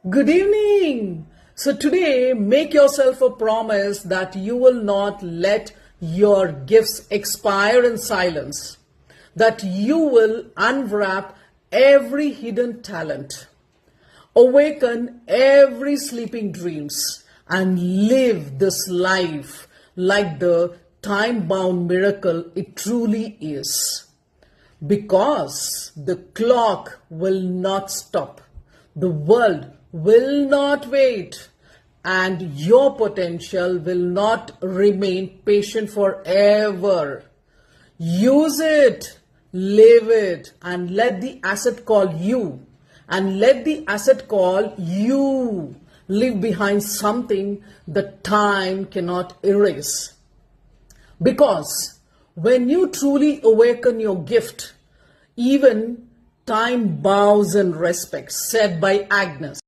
Good evening. So today, make yourself a promise that you will not let your gifts expire in silence, that you will unwrap every hidden talent, awaken every sleeping dreams, and live this life like the time-bound miracle it truly is. Because the clock will not stop. The world will not wait, and your potential will not remain patient forever. Use it, live it, and let the asset call you, and let the asset call you. Leave behind something that time cannot erase. Because when you truly awaken your gift, even time bows in respect, said by Agnes.